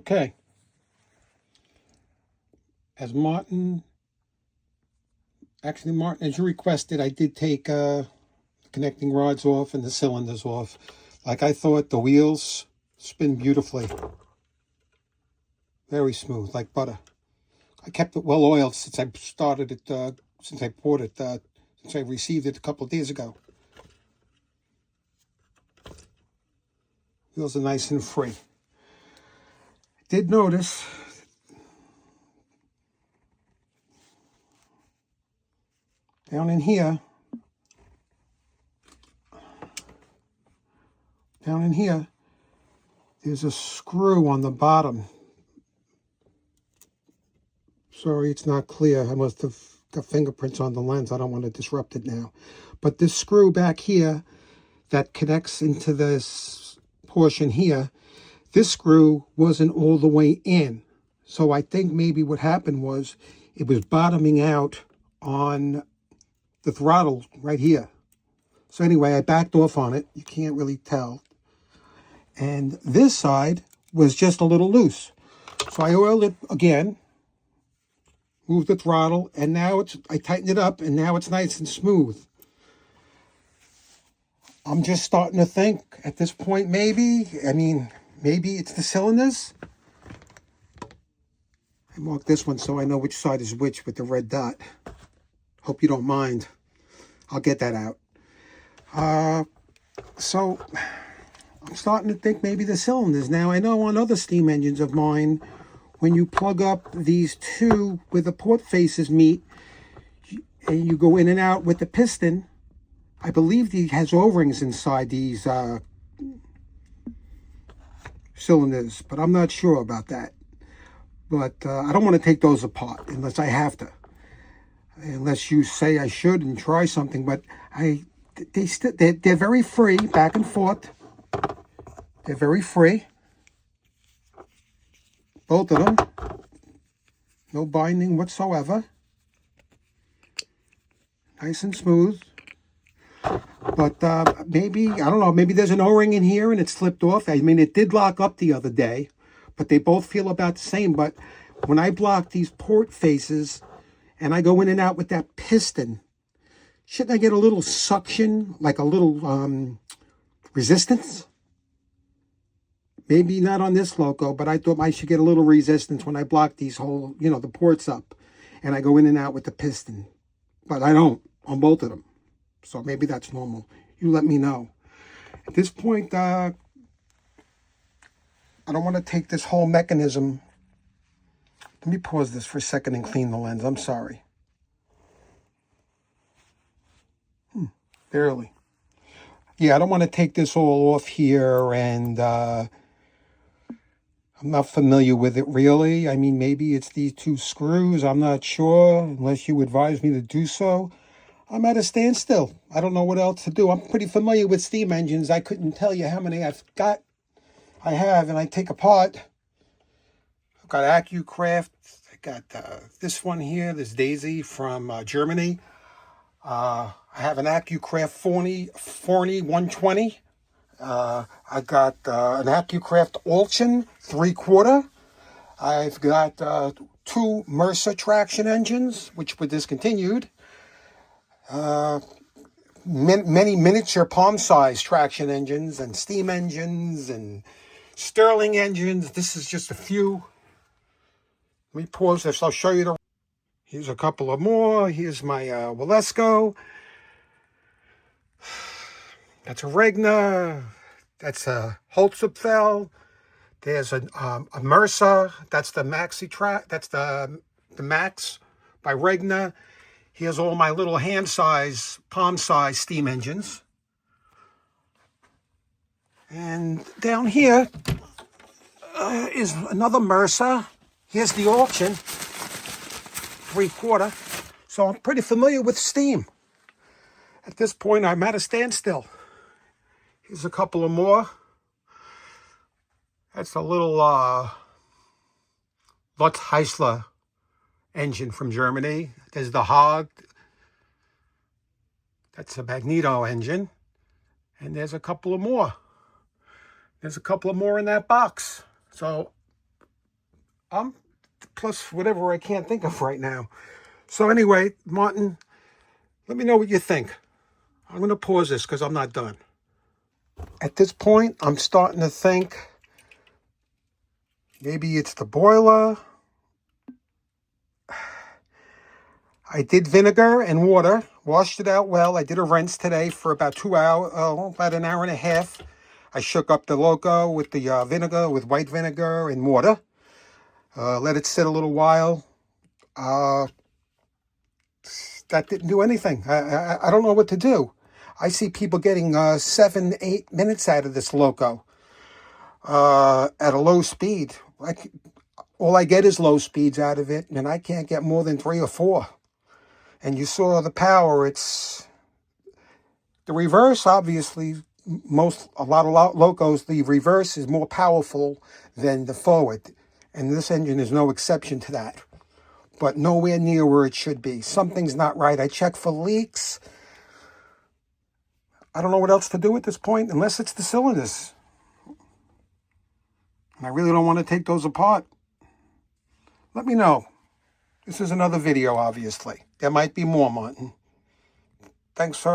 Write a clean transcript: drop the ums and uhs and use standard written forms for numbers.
Okay. As Martin, as you requested, I did take connecting rods off and the cylinders off. Like I thought, the wheels spin beautifully. Very smooth, like butter. I kept it well oiled since I started it, since I bought it, since I received it a couple of days ago. Wheels are nice and free. I did notice down in here, there's a screw on the bottom. Sorry, it's not clear. I must have got fingerprints on the lens. I don't want to disrupt it now. But this screw back here that connects into this portion here, this screw wasn't all the way in. So I think maybe what happened was it was bottoming out on the throttle right here. So anyway, I backed off on it. You can't really tell. And this side was just a little loose. So I oiled it again, moved the throttle, and now I tightened it up, and now it's nice and smooth. I'm just starting to think at this point, maybe it's the cylinders. I marked this one so I know which side is which with the red dot. Hope you don't mind. I'll get that out. So I'm starting to think maybe the cylinders. Now, I know on other steam engines of mine, when you plug up these two where the port faces meet, and you go in and out with the piston, I believe he has O-rings inside these cylinders, but I'm not sure about that. But I don't want to take those apart unless I have to. Unless you say I should and try something, but they're very free, back and forth. They're very free. Both of them. No binding whatsoever. Nice and smooth. But maybe, I don't know, maybe there's an O-ring in here and it slipped off. I mean, it did lock up the other day, but they both feel about the same. But when I block these port faces and I go in and out with that piston, shouldn't I get a little suction, like a little resistance? Maybe not on this Loco, but I thought I should get a little resistance when I block these whole, the ports up and I go in and out with the piston. But I don't on both of them. So maybe that's normal. You let me know. At this point, I don't want to take this whole mechanism. Let me pause this for a second and clean the lens. I'm sorry. Barely. Yeah, I don't want to take this all off here, and I'm not familiar with it really. I mean, maybe it's these two screws. I'm not sure, unless you advise me to do so. I'm at a standstill. I don't know what else to do. I'm pretty familiar with steam engines. I couldn't tell you how many I have, and I take apart. I've got AccuCraft. I got this one here, this Daisy from Germany. I have an AccuCraft 40 120. I got an AccuCraft Ulchen 3/4. I've got two Mercer traction engines, which were discontinued. Many miniature palm-sized traction engines and steam engines and Stirling engines. This is just a few. Let me pause this. I'll show you Here's a couple of more. Here's my Wilesco. That's a Regna. That's a Holzapfel. There's a Mercer. That's the Maxi Track. That's the Max by Regna. Here's all my little hand-size, palm-size steam engines. And down here is another Mercer. Here's the Ulchen 3/4. So I'm pretty familiar with steam. At this point, I'm at a standstill. Here's a couple of more. That's a little Lutz Heisler engine from Germany. There's the Haag. That's a Magneto engine. And there's a couple of more. There's a couple of more in that box. So Plus whatever I can't think of right now. So anyway, Martin, let me know what you think. I'm going to pause this because I'm not done. At this point, I'm starting to think maybe it's the boiler. I did vinegar and water, washed it out well. I did a rinse today for about 2 hours, about an hour and a half. I shook up the Loco with the vinegar, with white vinegar and water. Let it sit a little while. Uh, that didn't do anything. I don't know what to do. I see people getting 7-8 minutes out of this Loco at a low speed. All I get is low speeds out of it, and I can't get more than 3 or 4. And you saw the power. It's the reverse, obviously. A lot of Locos, the reverse is more powerful than the forward, and this engine is no exception to that. But nowhere near where it should be. Something's not right. I check for leaks. I don't know what else to do at this point, unless it's the cylinders. And I really don't want to take those apart. Let me know. This is another video, obviously. There might be more, Martin. Thanks for